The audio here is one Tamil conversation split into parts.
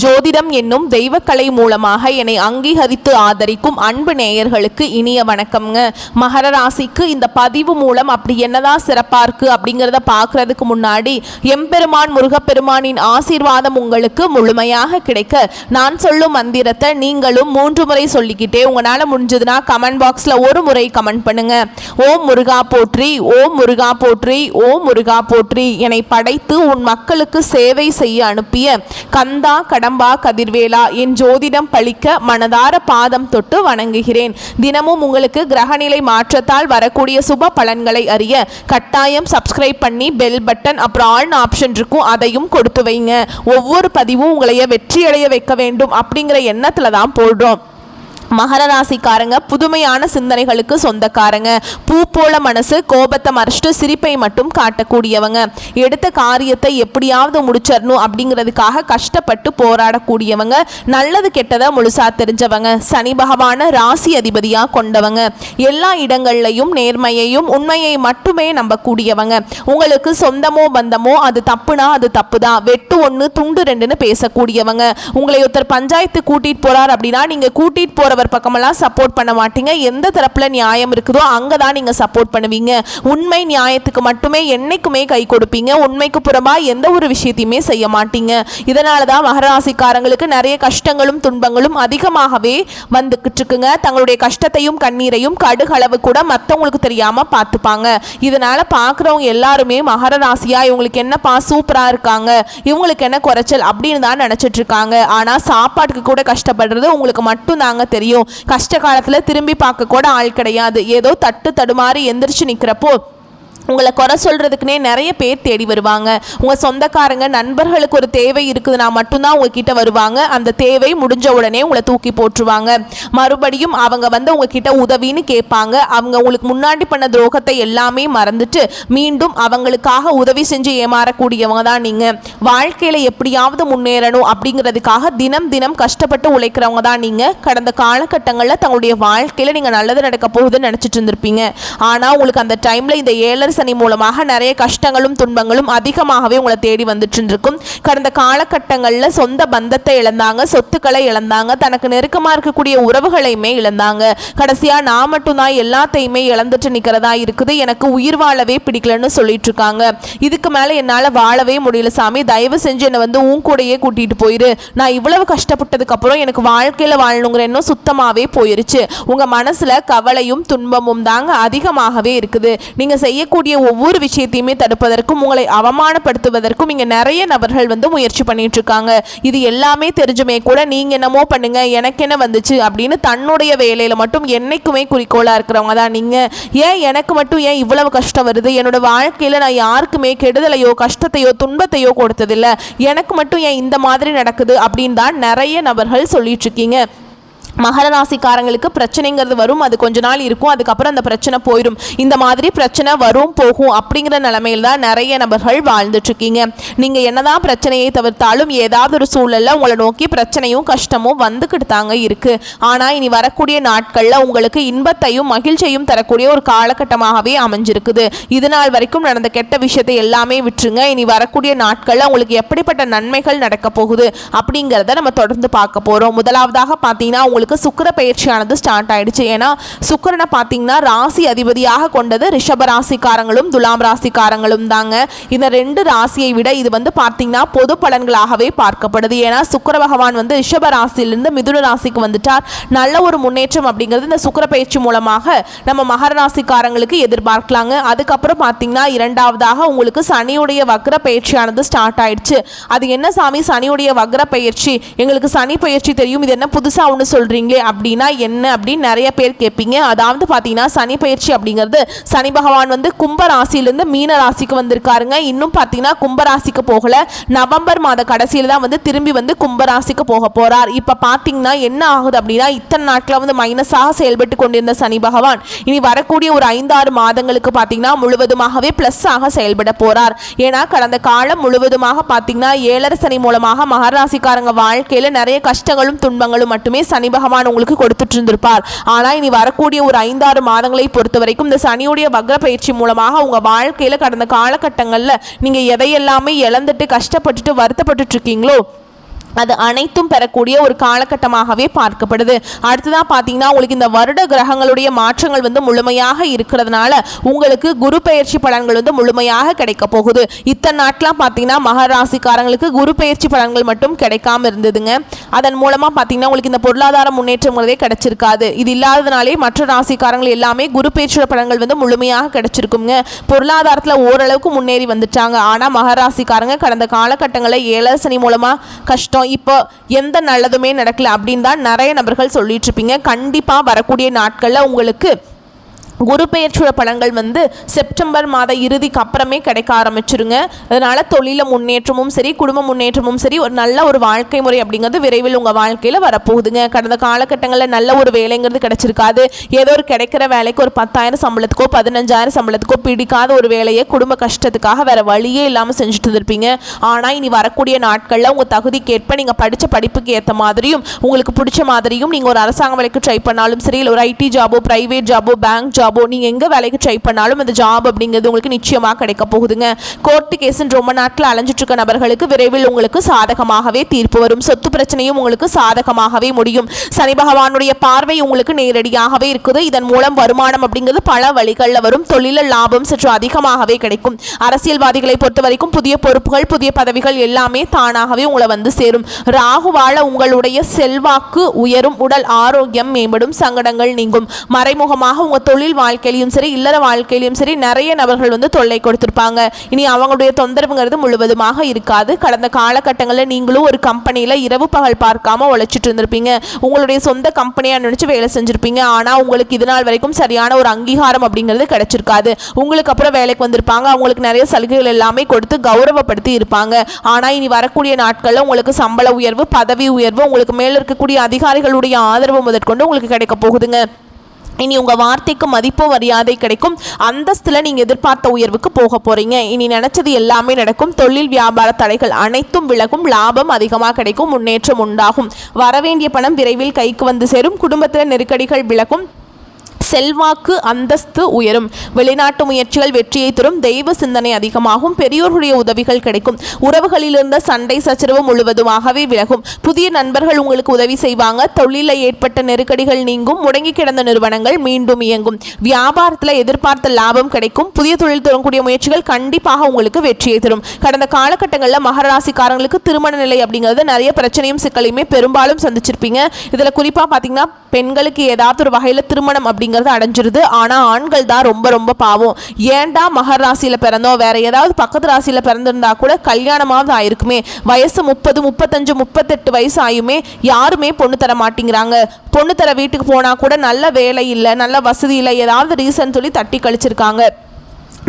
ஜோதிடம் என்னும் தெய்வக்கலை மூலமாக என்னை அங்கீகரித்து ஆதரிக்கும் அன்பு நேயர்களுக்கு இனிய வணக்கம்ங்க. மகர ராசிக்கு இந்த பதிவு மூலம் அப்படி என்னதான் சிறப்பாக இருக்குது அப்படிங்கிறத பார்க்குறதுக்கு முன்னாடி எம்பெருமான் முருகப்பெருமானின் ஆசீர்வாதம் உங்களுக்கு முழுமையாக கிடைக்க நான் சொல்லும் மந்திரத்தை நீங்களும் 3 முறை சொல்லிக்கிட்டே உங்களால் முடிஞ்சதுன்னா கமெண்ட் பாக்ஸில் ஒரு முறை கமெண்ட் பண்ணுங்க. ஓம் முருகா போற்றி, ஓம் முருகா போற்றி, ஓம் முருகா போற்றி. என்னை படைத்து உன் மக்களுக்கு சேவை செய்ய அனுப்பிய கந்தா கடம்பா கதிர்வேலா என் ஜோதிடம் பழிக்க மனதார பாதம் தொட்டு வணங்குகிறேன். தினமும் உங்களுக்கு கிரகநிலை மாற்றத்தால் வரக்கூடிய சுப பலன்களை அறிய கட்டாயம் சப்ஸ்கிரைப் பண்ணி பெல் பட்டன் அப்புறம் ஆல் ஆப்ஷன் இருக்கும், அதையும் கொடுத்து வைங்க. ஒவ்வொரு பதிவும் உங்களைய வெற்றியடைய வைக்க வேண்டும் அப்படிங்கிற எண்ணத்துல தான் போடுறோம். மகர ராசிக்காரங்க புதுமையான சிந்தனைகளுக்கு சொந்தக்காரங்க. பூ போல மனசு, கோபத்தை மறைச்சிட்டு சிரிப்பை மட்டும் காட்டக்கூடியவங்க. எடுத்த காரியத்தை எப்படியாவது முடிச்சிடணும் அப்படிங்கிறதுக்காக கஷ்டப்பட்டு போராடக்கூடியவங்க. நல்லது கெட்டதை முழுசா தெரிஞ்சவங்க. சனி பகவான ராசி அதிபதியா கொண்டவங்க. எல்லா இடங்கள்லையும் நேர்மையையும் உண்மையை மட்டுமே நம்பக்கூடியவங்க. உங்களுக்கு சொந்தமோ பந்தமோ அது தப்புனா அது தப்பு தான், வெட்டு 1 துண்டு 2ன்னு பேசக்கூடியவங்க. உங்களை ஒருத்தர் பஞ்சாயத்து கூட்டிட்டு போறார் அப்படின்னா நீங்க கூட்டிட்டு போற பக்கமெல்லாம் சப்போர்ட் பண்ண மாட்டீங்க. எந்த தரப்புல நியாயம் இருக்குதோ அங்கதான் நீங்க சப்போர்ட் பண்ணுவீங்க. உண்மை நியாயத்துக்கு மட்டுமே என்னைக்குமே கை கொடுப்பீங்க. உண்மைக்கு புறமா எந்த ஒரு விஷயத்தையுமே செய்ய மாட்டீங்க. இதனாலதான் மகராசிக்காரங்களுக்கு நிறைய கஷ்டங்களும் துன்பங்களும் அதிகமாகவே வந்துகிட்டு இருக்குங்க. தங்களுடைய கஷ்டத்தையும் கண்ணீரையும் கடுகளவு கூட மற்றவங்களுக்கு தெரியாம பார்த்துப்பாங்க. இதனால பாக்குறவங்க எல்லாருமே மகர ராசியா இவங்களுக்கு என்னப்பா சூப்பரா இருக்காங்க, இவங்களுக்கு என்ன குறைச்சல் அப்படின்னு தான் நினைச்சிட்டு இருக்காங்க. ஆனா சாப்பாட்டுக்கு கூட கஷ்டப்படுறது உங்களுக்கு மட்டும் தாங்க தெரியும். கஷ்ட காலத்துல திரும்பி பார்க்க கூட ஆள் கிடையாது. ஏதோ தட்டு தடுமாறி எந்திரிச்சு நிக்கிறப்போ உங்களை குறை சொல்கிறதுக்குனே நிறைய பேர் தேடி வருவாங்க. உங்கள் சொந்தக்காரங்க நண்பர்களுக்கு ஒரு தேவை இருக்குதுன்னா மட்டும்தான் உங்ககிட்ட வருவாங்க. அந்த தேவை முடிஞ்ச உடனே உங்களை தூக்கி போட்டுருவாங்க. மறுபடியும் அவங்க வந்து உங்ககிட்ட உதவின்னு கேட்பாங்க. அவங்க உங்களுக்கு முன்னாடி பண்ண துரோகத்தை எல்லாமே மறந்துட்டு மீண்டும் அவங்களுக்காக உதவி செஞ்சு ஏமாறக்கூடியவங்க தான் நீங்கள். வாழ்க்கையில் எப்படியாவது முன்னேறணும் அப்படிங்கிறதுக்காக தினம் தினம் கஷ்டப்பட்டு உழைக்கிறவங்க தான் நீங்கள். கடந்த காலகட்டங்களில் தங்களுடைய வாழ்க்கையில் நீங்கள் நல்லது நடக்க போகுதுன்னு நினச்சிட்டு இருந்திருப்பீங்க. ஆனால் உங்களுக்கு அந்த டைமில் இந்த 7 சனி மூலமாக நிறைய கஷ்டங்களும் துன்பங்களும் அதிகமாகவே உங்களை தேடி வந்துட்டு இருக்கும். கடந்த காலகட்டங்களில் சொந்த பந்தத்தை இழந்தாங்க, சொத்துக்களை இழந்தாங்க, தனக்கு நெருக்கமாக இருக்கக்கூடிய உறவுகளையுமே இழந்தாங்க. கடைசியாக நான் மட்டும்தான் எல்லாத்தையுமே இழந்துட்டு நிற்கிறதா இருக்குது, எனக்கு உயிர் வாழவே பிடிக்கலன்னு சொல்லிட்டு இருக்காங்க. இதுக்கு மேலே என்னால் வாழவே முடியல சாமி, தயவு செஞ்சு என்னை வந்து உன் கூடையே கூட்டிகிட்டு போயிரு. நான் இவ்வளவு கஷ்டப்பட்டதுக்கு அப்புறம் எனக்கு வாழ்க்கையில் வாழணுங்கிற எண்ணம் சுத்தமாகவே போயிருச்சு. உங்கள் மனசில் கவலையும் துன்பமும் தாங்க அதிகமாகவே இருக்குது. நீங்கள் செய்யக்கூடிய ஒவ்வொரு விஷயத்தையுமே தடுப்பதற்கும் உங்களை அவமானப்படுத்துவதற்கும் இங்க நிறைய நபர்கள் வந்து முயற்சி பண்ணிட்டு இருக்காங்க. இது எல்லாமே தெரிஞ்சுமே கூட நீங்க என்னமோ பண்ணுங்க, எனக்கு என்ன வந்துச்சு அப்படின்னு தன்னுடைய வேலையில மட்டும் என்னைக்குமே குறிக்கோளா இருக்கிறவங்க தான் நீங்க. ஏன் எனக்கு மட்டும் ஏன் இவ்வளவு கஷ்டம் வருது, என்னோட வாழ்க்கையில நான் யாருக்குமே கெடுதலையோ கஷ்டத்தையோ துன்பத்தையோ கொடுத்ததில்லை, எனக்கு மட்டும் ஏன் இந்த மாதிரி நடக்குது அப்படின்னு தான் நிறைய நபர்கள் சொல்லிட்டு இருக்கீங்க. மகர ராசிக்காரங்களுக்கு பிரச்சனைங்கிறது வரும், அது கொஞ்ச நாள் இருக்கும், அதுக்கப்புறம் அந்த பிரச்சனை போயிடும். இந்த மாதிரி பிரச்சனை வரும் போகும் அப்படிங்கிற நிலைமையில் தான் நிறைய நபர்கள் வாழ்ந்துட்டு இருக்கீங்க. நீங்க என்னதான் பிரச்சனையை தவிர்த்தாலும் ஏதாவது ஒரு சூழல்ல உங்களை நோக்கி பிரச்சனையும் கஷ்டமும் வந்துக்கிட்டு தாங்க இருக்கு. ஆனா இனி வரக்கூடிய நாட்கள்ல உங்களுக்கு இன்பத்தையும் மகிழ்ச்சியையும் தரக்கூடிய ஒரு காலகட்டமாகவே அமைஞ்சிருக்குது. இது நாள் வரைக்கும் நடந்த கெட்ட விஷயத்தை எல்லாமே விட்டுருங்க. இனி வரக்கூடிய நாட்கள்ல உங்களுக்கு எப்படிப்பட்ட நன்மைகள் நடக்க போகுது அப்படிங்கிறத நம்ம தொடர்ந்து பார்க்க போறோம். முதலாவதாக பார்த்தீங்கன்னா உங்களுக்கு சுக்கிர பயிற்சியானது ஸ்டார்ட் ஆயிடுச்சு. ஏன்னா சுக்கிரனை பார்த்தீங்கன்னா ராசி அதிபதியாக கொண்டது ரிஷப ராசிக்காரங்களும் துலாம் ராசிக்காரங்களும் தாங்க. இந்த 2 ராசியை விட இது வந்து பார்த்தீங்கன்னா பொது பலன்களாகவே பார்க்கப்படுது. ஏன்னா சுக்கிர பகவான் வந்து ரிஷப ராசியிலிருந்து மிதுன ராசிக்கு வந்துட்டார். நல்ல ஒரு முன்னேற்றம் அப்படிங்கிறது இந்த சுக்கிர பயிற்சி மூலமாக நம்ம மகர ராசிக்காரங்களுக்கு எதிர்பார்க்கலாங்க. அதுக்கப்புறம் பார்த்தீங்கன்னா இரண்டாவதாக உங்களுக்கு சனியுடைய வக்ர பயிற்சியானது ஸ்டார்ட் ஆயிடுச்சு. அது என்ன சாமி சனியுடைய வக்ர பயிற்சி, எங்களுக்கு சனி பயிற்சி தெரியும், இது என்ன புதுசா ஒன்று சொல்றீங்க அப்படின்னா என்ன அப்படின்னு நிறைய பேர் கேட்பீங்க. அதாவது பார்த்தீங்கன்னா சனி பயிற்சி அப்படிங்கிறது சனி பகவான் வந்து கும்ப ராசியிலிருந்து மீன ராசிக்கு வந்திருக்காருங்க. இன்னும் பார்த்தீங்கன்னா கும்ப ராசிக்கு போகல, நவம்பர் மாத கடைசியில் தான் வந்து திரும்பி வந்து கும்ப ராசிக்கு போக போறார். இப்போ பார்த்தீங்கன்னா என்ன ஆகுது அப்படின்னா இத்தனை நாட்களில் வந்து மைனஸாக செயல்பட்டு கொண்டிருந்த சனி பகவான் இனி வரக்கூடிய ஒரு 5-6 மாதங்களுக்கு பார்த்தீங்கன்னா முழுவதுமாகவே பிளஸ் ஆக செயல்பட போறார். ஏன்னா கடந்த காலம் முழுவதுமாக பார்த்தீங்கன்னா 7 சனி மூலமாக மகராசிக்காரங்க வாழ்க்கையில் நிறைய கஷ்டங்களும் துன்பங்களும் மட்டுமே சனி பகவான் உங்களுக்கு கொடுத்துட்டு இருந்திருப்பார். ஆனா இனி வரக்கூடிய ஒரு 5-6 மாதங்களை பொறுத்த வரைக்கும் இந்த சனியுடைய வக்ர பயிற்சி மூலமாக உங்க வாழ்க்கையில கடந்த காலகட்டங்கள்ல நீங்க எதையெல்லாமே இழந்துட்டு கஷ்டப்பட்டுட்டு வருத்தப்பட்டு இருக்கீங்களோ அது அனைத்தும் பெறக்கூடிய ஒரு காலகட்டமாகவே பார்க்கப்படுது. அடுத்ததாக பார்த்தீங்கன்னா உங்களுக்கு இந்த வருட கிரகங்களுடைய மாற்றங்கள் வந்து முழுமையாக இருக்கிறதுனால உங்களுக்கு குரு பெயர்ச்சி பலன்கள் வந்து முழுமையாக கிடைக்க போகுது. இத்தனை நாட்களாக பார்த்தீங்கன்னா மகர ராசிக்காரங்களுக்கு குரு பெயர்ச்சி பலன்கள் மட்டும் கிடைக்காம இருந்ததுங்க. அதன் மூலமாக பார்த்தீங்கன்னா உங்களுக்கு இந்த பொருளாதார முன்னேற்றங்களே கிடைச்சிருக்காது. இது இல்லாததுனாலே மற்ற ராசிக்காரங்கள் எல்லாமே குரு பெயர்ச்சி பலன்கள் வந்து முழுமையாக கிடைச்சிருக்குங்க. பொருளாதாரத்தில் ஓரளவுக்கு முன்னேறி வந்துட்டாங்க. ஆனால் மகர ராசிக்காரங்க கடந்த காலகட்டங்களில் 7 சனி மூலமாக கஷ்டம், இப்போ எந்த நல்லதுமே நடக்கல அப்படின்னு தான் நிறைய நபர்கள் சொல்லிட்டு இருப்பீங்க. கண்டிப்பாக வரக்கூடிய நாட்களில் உங்களுக்கு குரு பெயர்ச்சியோட பலன்கள் வந்து செப்டம்பர் மாத இறுதிக்கு அப்புறமே கிடைக்க ஆரம்பிச்சிருங்க. அதனால் தொழில முன்னேற்றமும் சரி, குடும்ப முன்னேற்றமும் சரி, ஒரு நல்ல ஒரு வாழ்க்கை முறை அப்படிங்கிறது விரைவில் உங்கள் வாழ்க்கையில் வரப்போகுதுங்க. கடந்த காலகட்டங்களில் நல்ல ஒரு வேலைங்கிறது கிடைச்சிருக்காது. ஏதோ ஒரு கிடைக்கிற வேலைக்கு ஒரு 10,000 சம்பளத்துக்கோ 15,000 சம்பளத்துக்கோ பிடிக்காத ஒரு வேலையை குடும்ப கஷ்டத்துக்காக வேறு வழியே இல்லாமல் செஞ்சுட்டு இருப்பீங்க. ஆனால் இனி வரக்கூடிய நாட்களில் உங்கள் தகுதிக்கேற்ப நீங்கள் படித்த படிப்புக்கு ஏற்ற மாதிரியும் உங்களுக்கு பிடிச்ச மாதிரியும் நீங்கள் ஒரு அரசாங்க வேலைக்கு ட்ரை பண்ணாலும் சரி, இல்லை ஒரு ஐடி ஜாபோ, ப்ரைவேட் ஜாபோ, பேங்க் ஜாபோ, நீங்கள் எங்கே வேலைக்கு ட்ரை பண்ணாலும் அந்த ஜாப் அப்படிங்கிறது உங்களுக்கு நிச்சயமாக கிடைக்க போகுதுங்க. கோர்ட்டு கேஸுன்னு ரொம்ப நாட்கள் அலைஞ்சிட்டு இருக்க நபர்களுக்கு விரைவில் உங்களுக்கு சாதகமாகவே தீர்ப்பு வரும். சொத்து பிரச்சனையும் உங்களுக்கு சாதகமாகவே முடியும். சனி பகவானுடைய பார்வை உங்களுக்கு நேரடியாகவே இருக்குது. இதன் மூலம் வருமானம் அப்படிங்கிறது பல வழிகளில் வரும். தொழிலில் லாபம் சற்று அதிகமாகவே கிடைக்கும். அரசியல்வாதிகளை பொறுத்த வரைக்கும் புதிய பொறுப்புகள், புதிய பதவிகள் எல்லாமே தானாகவே உங்களை வந்து சேரும். ராகுவால உங்களுடைய செல்வாக்கு உயரும், உடல் ஆரோக்கியம் மேம்படும், சங்கடங்கள் நீங்கும். மறைமுகமாக உங்கள் தொழில் வாழ்க்கையிலும் சரி, இல்லற வாழ்க்கையிலும் சரி நிறைய நபர்கள் வந்து தொல்லை கொடுத்திருப்பாங்க. இனி அவங்களுடைய தொந்தரவுங்கிறது முழுவதுமாக இருக்காது. கடந்த காலகட்டங்களில் நீங்களும் ஒரு கம்பெனியில் இரவு பகல் பார்க்காம உழைச்சிட்டு இருந்திருப்பீங்க. உங்களுடைய சொந்த கம்பெனியாக நினைச்சு வேலை செஞ்சிருப்பீங்க. ஆனால் உங்களுக்கு இது நாள் வரைக்கும் சரியான ஒரு அங்கீகாரம் அப்படிங்கிறது கிடைச்சிருக்காது. உங்களுக்கு அப்புறம் வேலைக்கு வந்திருப்பாங்க. அவங்களுக்கு நிறைய சலுகைகள் எல்லாமே கொடுத்து கௌரவப்படுத்தி இருப்பாங்க. ஆனால் இனி வரக்கூடிய நாட்களில் உங்களுக்கு சம்பள உயர்வு, பதவி உயர்வு, உங்களுக்கு மேலே இருக்கக்கூடிய அதிகாரிகளுடைய ஆதரவு முதற்கொண்டு உங்களுக்கு கிடைக்க போகுதுங்க. இனி உங்கள் வார்த்தைக்கு மதிப்பு மரியாதை கிடைக்கும். அந்தஸ்தில் நீங்கள் எதிர்பார்த்த உயர்வுக்கு போக போகிறீங்க. இனி நினச்சது எல்லாமே நடக்கும். தொழில் வியாபார தடைகள் அனைத்தும் விலகும். லாபம் அதிகமாக கிடைக்கும். முன்னேற்றம் உண்டாகும். வரவேண்டிய பணம் விரைவில் கைக்கு வந்து சேரும். குடும்பத்தில் நெருக்கடிகள் விலகும். செல்வாக்கு அந்தஸ்து உயரும். வெளிநாட்டு முயற்சிகள் வெற்றியை தரும். தெய்வ சிந்தனை அதிகமாகும். பெரியோர்களுடைய உதவிகள் கிடைக்கும். உறவுகளிலிருந்த சண்டை சச்சரவு முழுவதுமாகவே விலகும். புதிய நண்பர்கள் உங்களுக்கு உதவி செய்வாங்க. தொழிலில் ஏற்பட்ட நெருக்கடிகள் நீங்கும். முடங்கி கிடந்த நிறுவனங்கள் மீண்டும் இயங்கும். வியாபாரத்தில் எதிர்பார்த்த லாபம் கிடைக்கும். புதிய தொழில் தொடங்கக்கூடிய முயற்சிகள் கண்டிப்பாக உங்களுக்கு வெற்றியை தரும். கடந்த காலகட்டங்களில் மகர ராசிக்காரங்களுக்கு திருமண நிலை அப்படிங்கிறது நிறைய பிரச்சனையும் சிக்கலையுமே பெரும்பாலும் சந்திச்சிருப்பீங்க. இதில் குறிப்பாக பார்த்தீங்கன்னா பெண்களுக்கு ஏதாவது ஒரு வகையில் திருமணம் அப்படிங்கிறது அடைஞ்சிருது. ஆனால் ஆண்கள் தான் ரொம்ப ரொம்ப பாவம். ஏன்டா மகர ராசியில் பிறந்தோம், வேற ஏதாவது பக்கத்து ராசியில் பிறந்திருந்தா கூட கல்யாணமாவது ஆயிருக்குமே. வயசு 30, 35, 38 வயசு ஆயுமே யாருமே பொண்ணு தர மாட்டேங்கிறாங்க. பொண்ணு தர வீட்டுக்கு போனால் கூட நல்ல வேலை இல்லை, நல்ல வசதி இல்லை, ஏதாவது ரீசன் சொல்லி தட்டி கழிச்சிருக்காங்க.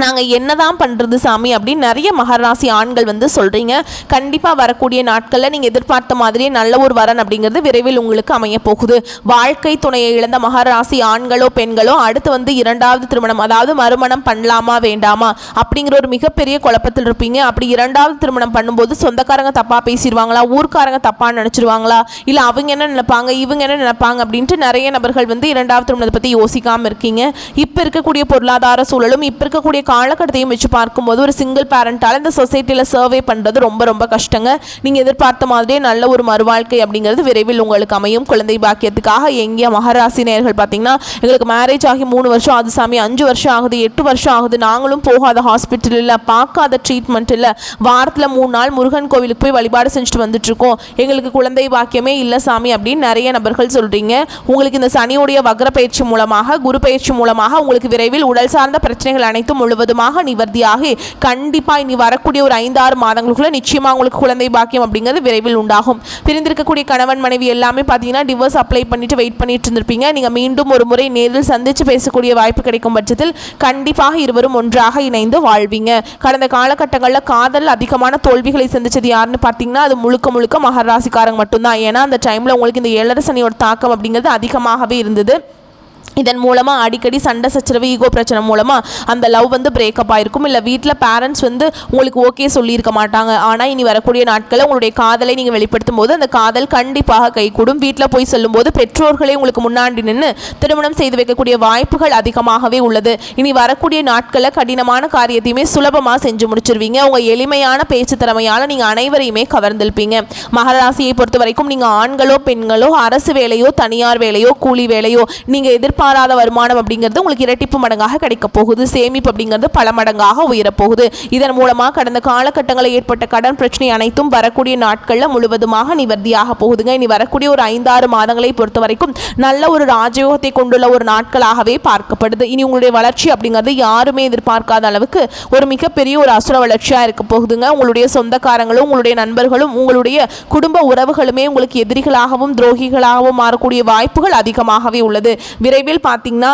நாங்கள் என்னதான் பண்ணுறது சாமி அப்படின்னு நிறைய மகராசி ஆண்கள் வந்து சொல்கிறீங்க. கண்டிப்பாக வரக்கூடிய நாட்களில் நீங்கள் எதிர்பார்த்த மாதிரியே நல்ல ஒரு வரன் அப்படிங்கிறது விரைவில் உங்களுக்கு அமைய போகுது. வாழ்க்கை துணையை இழந்த மகராசி ஆண்களோ பெண்களோ அடுத்து வந்து 2வது திருமணம், அதாவது மறுமணம் பண்ணலாமா வேண்டாமா அப்படிங்கிற ஒரு மிகப்பெரிய குழப்பத்தில் இருப்பீங்க. அப்படி 2வது திருமணம் பண்ணும்போது சொந்தக்காரங்க தப்பாக பேசிடுவாங்களா, ஊர்க்காரங்க தப்பாக நினச்சிருவாங்களா, இல்லை அவங்க என்ன நினைப்பாங்க, இவங்க என்ன நினைப்பாங்க அப்படின்ட்டு நிறைய நபர்கள் வந்து 2வது திருமணத்தை பற்றி யோசிக்காமல் இருக்கீங்க. இப்போ இருக்கக்கூடிய பொருளாதார சூழலும் இப்போ இருக்கக்கூடிய காலகட்டத்தையும் வச்சு பார்க்கும்போது ஒரு சிங்கிள் பேரண்டால் இந்த சொசைட்டியில் சர்வே பண்ணுறது ரொம்ப ரொம்ப கஷ்டங்க. நீங்கள் எதிர்பார்த்த மாதிரியே நல்ல ஒரு மறுவாழ்க்கை அப்படிங்கிறது விரைவில் உங்களுக்கு அமையும். குழந்தை பாக்கியத்துக்காக எங்கேயா மகராசி நேயர்கள் பார்த்தீங்கன்னா எங்களுக்கு மேரேஜ் ஆகி 3 வருஷம் ஆகுது சாமி, 5 வருஷம் ஆகுது, 8 வருஷம் ஆகுது, நாங்களும் போகாத ஹாஸ்பிட்டல் இல்லை, பார்க்காத ட்ரீட்மெண்ட் இல்லை, வாரத்தில் 3 நாள் முருகன் கோவிலுக்கு போய் வழிபாடு செஞ்சுட்டு வந்துட்டுருக்கோம், எங்களுக்கு குழந்தை பாக்கியமே இல்லை சாமி அப்படின்னு நிறைய நபர்கள் சொல்கிறீங்க. உங்களுக்கு இந்த சனியுடைய வக்ர பயிற்சி மூலமாக, குரு பயிற்சி மூலமாக உங்களுக்கு விரைவில் உடல் சார்ந்த பிரச்சனைகள் அனைத்தும் முழுவதுமாக நிவர்த்தியாகி கண்டிப்பாக இனி வரக்கூடிய ஒரு 5-6 மாதங்களுக்குள்ள நிச்சயமாக உங்களுக்கு குழந்தை பாக்கியம் அப்படிங்கிறது விரைவில் உண்டாகும். பிரிந்திருக்கக்கூடிய கணவன் மனைவி எல்லாமே பார்த்தீங்கன்னா டிவோர்ஸ் அப்ளை பண்ணிட்டு வெயிட் பண்ணிட்டு இருந்திருப்பீங்க. நீங்கள் மீண்டும் ஒரு முறை நேரில் சந்தித்து பேசக்கூடிய வாய்ப்பு கிடைக்கும் பட்சத்தில் கண்டிப்பாக இருவரும் ஒன்றாக இணைந்து வாழ்வீங்க. கடந்த காலகட்டங்களில் காதல் அதிகமான தோல்விகளை சந்திச்சது யாருன்னு பார்த்தீங்கன்னா அது முழுக்க முழுக்க மகர ராசிக்காரங்க மட்டும்தான். ஏன்னா அந்த டைமில் உங்களுக்கு இந்த 7 சனியோட தாக்கம் அப்படிங்கிறது அதிகமாகவே இருந்தது. இதன் மூலமாக அடிக்கடி சண்டை சச்சரவு ஈகோ பிரச்சனை மூலமாக அந்த லவ் வந்து பிரேக்கப் ஆகிருக்கும். இல்லை வீட்டில் பேரண்ட்ஸ் வந்து உங்களுக்கு ஓகே சொல்லியிருக்க மாட்டாங்க. ஆனால் இனி வரக்கூடிய நாட்களில் உங்களுடைய காதலை நீங்கள் வெளிப்படுத்தும் போது அந்த காதல் கண்டிப்பாக கைகூடும். வீட்டில் போய் சொல்லும்போது பெற்றோர்களே உங்களுக்கு முன்னாடி நின்று திருமணம் செய்து வைக்கக்கூடிய வாய்ப்புகள் அதிகமாகவே உள்ளது. இனி வரக்கூடிய நாட்களில் கடினமான காரியத்தையுமே சுலபமாக செஞ்சு முடிச்சிருவீங்க. உங்கள் எளிமையான பேச்சு திறமையால் நீங்கள் அனைவரையுமே கவர்ந்திருப்பீங்க. மகர ராசியை பொறுத்த வரைக்கும் நீங்கள் ஆண்களோ பெண்களோ அரசு வேலையோ தனியார் வேலையோ கூலி வேலையோ நீங்கள் எதிர்பாராத வருமானம் அப்படிங்கிறது உங்களுக்கு இரட்டிப்பு மடங்காக கிடைக்க போகுது. சேமிப்பு அப்படிங்கிறது பல மடங்காக உயரப்போகுது. இதன் மூலமாக கடந்த காலகட்டங்களில் ஏற்பட்ட கடன் பிரச்சனை அனைத்தும் வரக்கூடிய நாட்களில் முழுவதுமாக நிவர்த்தியாக போகுதுங்க. இனி வரக்கூடிய ஒரு 5-6 மாதங்களை பொறுத்த வரைக்கும் நல்ல ஒரு ராஜயோகத்தை கொண்டுள்ள ஒரு நாட்களாகவே பார்க்கப்படுது. இனி உங்களுடைய வளர்ச்சி அப்படிங்கிறது யாருமே எதிர்பார்க்காத அளவுக்கு ஒரு மிகப்பெரிய ஒரு அசுர வளர்ச்சியாக இருக்க போகுதுங்க. உங்களுடைய சொந்தக்காரங்களும் உங்களுடைய நண்பர்களும் உங்களுடைய குடும்ப உறவுகளுமே உங்களுக்கு எதிரிகளாகவும் துரோகிகளாகவும் மாறக்கூடிய வாய்ப்புகள் அதிகமாகவே உள்ளது. விரைவில் பார்த்தீங்கன்னா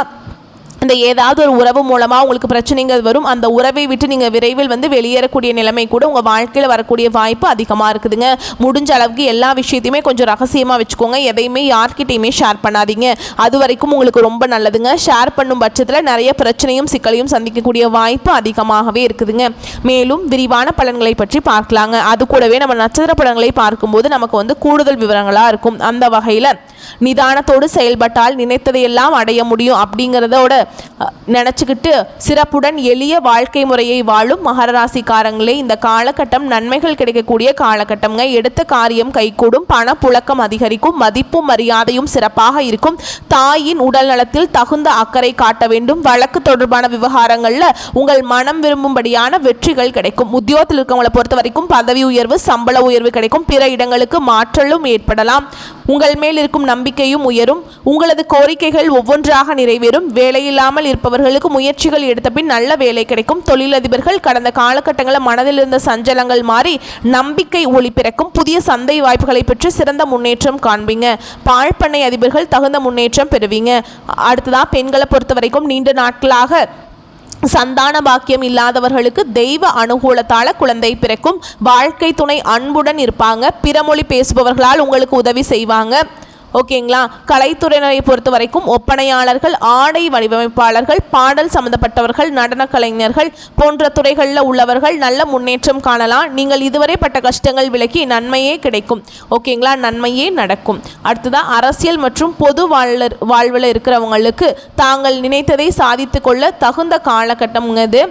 இந்த ஏதாவது ஒரு உறவு மூலமாக உங்களுக்கு பிரச்சனைகள் வரும். அந்த உறவை விட்டு நீங்கள் விரைவில் வந்து வெளியேறக்கூடிய நிலைமை கூட உங்கள் வாழ்க்கையில் வரக்கூடிய வாய்ப்பு அதிகமாக இருக்குதுங்க. முடிஞ்ச அளவுக்கு எல்லா விஷயத்தையுமே கொஞ்சம் ரகசியமாக வச்சுக்கோங்க. எதையுமே யார்கிட்டையுமே ஷேர் பண்ணாதீங்க. அது வரைக்கும் உங்களுக்கு ரொம்ப நல்லதுங்க. ஷேர் பண்ணும் பட்சத்தில் நிறைய பிரச்சனையும் சிக்கலையும் சந்திக்கக்கூடிய வாய்ப்பு அதிகமாகவே இருக்குதுங்க. மேலும் விரிவான பலன்களை பற்றி பார்க்கலாங்க. அது கூடவே நம்ம நட்சத்திர பலன்களை பார்க்கும்போது நமக்கு வந்து கூடுதல் விவரங்களாக இருக்கும். அந்த வகையில் நிதானத்தோடு செயல்பட்டால் நினைத்ததையெல்லாம் அடைய முடியும் அப்படிங்கிறதோட நினச்சிக்கிட்டு சிறப்புடன் எளிய வாழ்க்கை முறையை வாழும் மகர ராசிக்காரங்களே இந்த காலகட்டம் நன்மைகள் கிடைக்கக்கூடிய காலகட்டம்ங்க. எடுத்த காரியம் கைகூடும். பணப்புழக்கம் அதிகரிக்கும். மதிப்பும் மரியாதையும் சிறப்பாக இருக்கும். தாயின் உடல் நலத்தில் தகுந்த அக்கறை காட்ட வேண்டும். வழக்கு தொடர்பான விவகாரங்களில் உங்கள் மனம் விரும்பும்படியான வெற்றிகள் கிடைக்கும். உத்தியோகத்தில் இருக்கவங்களை பொறுத்த வரைக்கும் பதவி உயர்வு சம்பள உயர்வு கிடைக்கும். பிற இடங்களுக்கு மாற்றலும் ஏற்படலாம். உங்கள் மேல் இருக்கும் நம்பிக்கையும் உயரும். உங்களது கோரிக்கைகள் ஒவ்வொன்றாக நிறைவேறும். வேலையில்லாமல் இருப்பவர்களுக்கு முயற்சிகள் எடுத்த பின் நல்ல வேலை கிடைக்கும். தொழிலதிபர்கள் கடந்த காலகட்டங்களில் மனதில் இருந்த சஞ்சலங்கள் மாறி நம்பிக்கை ஒளி பிறக்கும். புதிய சந்தை வாய்ப்புகளை பெற்று சிறந்த முன்னேற்றம் காண்பீங்க. பாழ்பண்ணை அதிபர்கள் தகுந்த முன்னேற்றம் பெறுவீங்க. அடுத்ததாக பெண்களை பொறுத்த வரைக்கும் நீண்ட நாட்களாக சந்தான பாக்கியம் இல்லாதவர்களுக்கு தெய்வ அனுகூலத்தால குழந்தை பிறக்கும். வாழ்க்கை துணை அன்புடன் இருப்பாங்க. பிறமொழி பேசுபவர்களால் உங்களுக்கு உதவி செய்வாங்க. ஓகேங்களா. கலைத்துறையினரை பொறுத்த வரைக்கும் ஒப்பனையாளர்கள் ஆடை வடிவமைப்பாளர்கள் பாடல் சம்பந்தப்பட்டவர்கள் நடன கலைஞர்கள் போன்ற துறைகளில் உள்ளவர்கள் நல்ல முன்னேற்றம் காணலாம். நீங்கள் இதுவரை பட்ட கஷ்டங்கள் விலக்கி நன்மையே கிடைக்கும். ஓகேங்களா. நன்மையே நடக்கும். அடுத்ததான் அரசியல் மற்றும் பொது வாழ்வில் இருக்கிறவங்களுக்கு தாங்கள் நினைத்ததை சாதித்து கொள்ள தகுந்த காலகட்டம்ங்கிறது.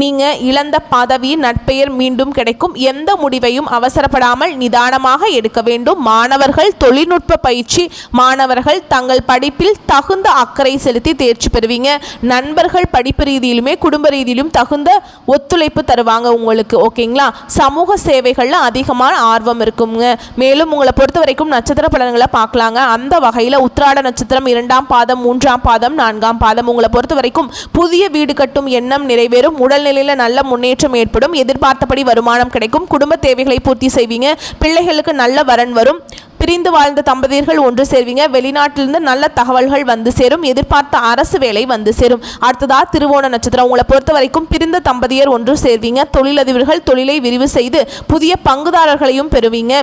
நீங்கள் இழந்த பதவி நட்பெயர் மீண்டும் கிடைக்கும். எந்த முடிவையும் அவசரப்படாமல் நிதானமாக எடுக்க வேண்டும். மாணவர்கள் தொழில்நுட்ப பயிற்சி மாணவர்கள் தங்கள் படிப்பில் தகுந்த அக்கறை செலுத்தி தேர்ச்சி பெறுவீங்க. நண்பர்கள் படிப்பு ரீதியிலுமே குடும்ப ரீதியிலும் தகுந்த ஒத்துழைப்பு தருவாங்க உங்களுக்கு. ஓகேங்களா. சமூக சேவைகளில் அதிகமான ஆர்வம் இருக்குங்க. மேலும் உங்களை பொறுத்த வரைக்கும் நட்சத்திர பலன்களை பார்க்கலாங்க. அந்த வகையில் உத்திராட நட்சத்திரம் 2ஆம் பாதம் 3ஆம் பாதம் 4ஆம் பாதம் உங்களை பொறுத்த வரைக்கும் புதிய வீடு கட்டும் எண்ணம் நிறைவேறும். உடல்நிலையில் நல்ல முன்னேற்றம் ஏற்படும். எதிர்பார்த்தபடி வருமானம் கிடைக்கும். குடும்ப தேவைகளை பூர்த்தி செய்வீங்க. பிள்ளைகளுக்கு நல்ல வரன் வரும். பிரிந்து வாழ்ந்த தம்பதியர்கள் ஒன்று சேர்வீங்க. வெளிநாட்டிலிருந்து நல்ல தகவல்கள் வந்து சேரும். எதிர்பார்த்த அரசு வேலை வந்து சேரும். அடுத்ததா திருவோண நட்சத்திரம் உங்களை பொறுத்த வரைக்கும் பிரிந்த தம்பதியர் ஒன்று சேர்வீங்க. தொழிலதிபர்கள் தொழிலை விரிவு செய்து புதிய பங்குதாரர்களையும் பெறுவீங்க.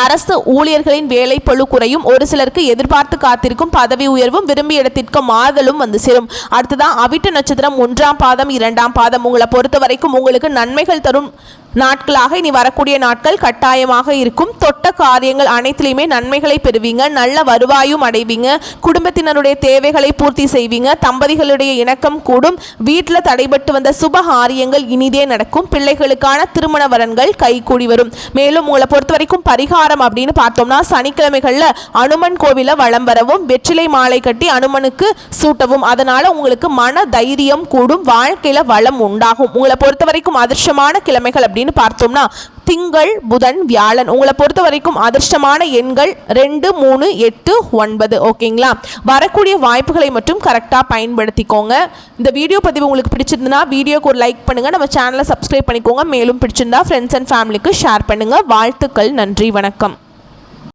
அரசு ஊழியர்களின் வேலை பளு குறையும். ஒரு சிலருக்கு எதிர்பார்த்து காத்திருக்கும் பதவி உயர்வும் விரும்பிய இடத்திற்கு மாறுதலும் வந்து சேரும். அடுத்ததான் அவிட்ட நட்சத்திரம் 1ஆம் பாதம் 2ஆம் பாதம் உங்களை பொறுத்த வரைக்கும் உங்களுக்கு நன்மைகள் தரும் நாட்களாக இனி வரக்கூடிய நாட்கள் கட்டாயமாக இருக்கும். தொட்ட காரியங்கள் அனைத்திலையுமே நன்மைகளை பெறுவீங்க. நல்ல வருவாயும் அடைவீங்க. குடும்பத்தினருடைய தேவைகளை பூர்த்தி செய்வீங்க. தம்பதிகளுடைய இணக்கம் கூடும். வீட்டில் தடைபட்டு வந்த சுப காரியங்கள் இனிதே நடக்கும். பிள்ளைகளுக்கான திருமண வரன்கள் கைகூடி வரும். மேலும் உங்களை பொறுத்த வரைக்கும் பரிகாரம் அப்படின்னு பார்த்தோம்னா சனிக்கிழமைகளில் அனுமன் கோவில வலம் வரவும் வெற்றிலை மாலை கட்டி அனுமனுக்கு சூட்டவும். அதனால உங்களுக்கு மன தைரியம் கூடும். வாழ்க்கையில வளம் உண்டாகும். உங்களை பொறுத்த வரைக்கும் அதிர்ஷ்டமான கிழமைகள் அப்படின்னு பார்த்தோம்னா திங்கள் புதன் வியாழன். உங்களை பொறுத்த வரைக்கும் அதிர்ஷ்டமான எண்கள் 2 3 8 9. ஓகேங்களா. வரக்கூடிய வாய்ப்புகளை மட்டும் கரெக்டாக பயன்படுத்திக்கோங்க. இந்த வீடியோ பதிவு உங்களுக்கு பிடிச்சிருந்ததுன்னா வீடியோக்கு ஒரு லைக் பண்ணுங்க. நம்ம சேனலை சப்ஸ்கிரைப் பண்ணிக்கோங்க. மேலும் பிடிச்சிருந்தா ஃப்ரெண்ட்ஸ் அண்ட் ஃபேமிலிக்கு ஷேர் பண்ணுங்க. வாழ்த்துக்கள். நன்றி. வணக்கம்.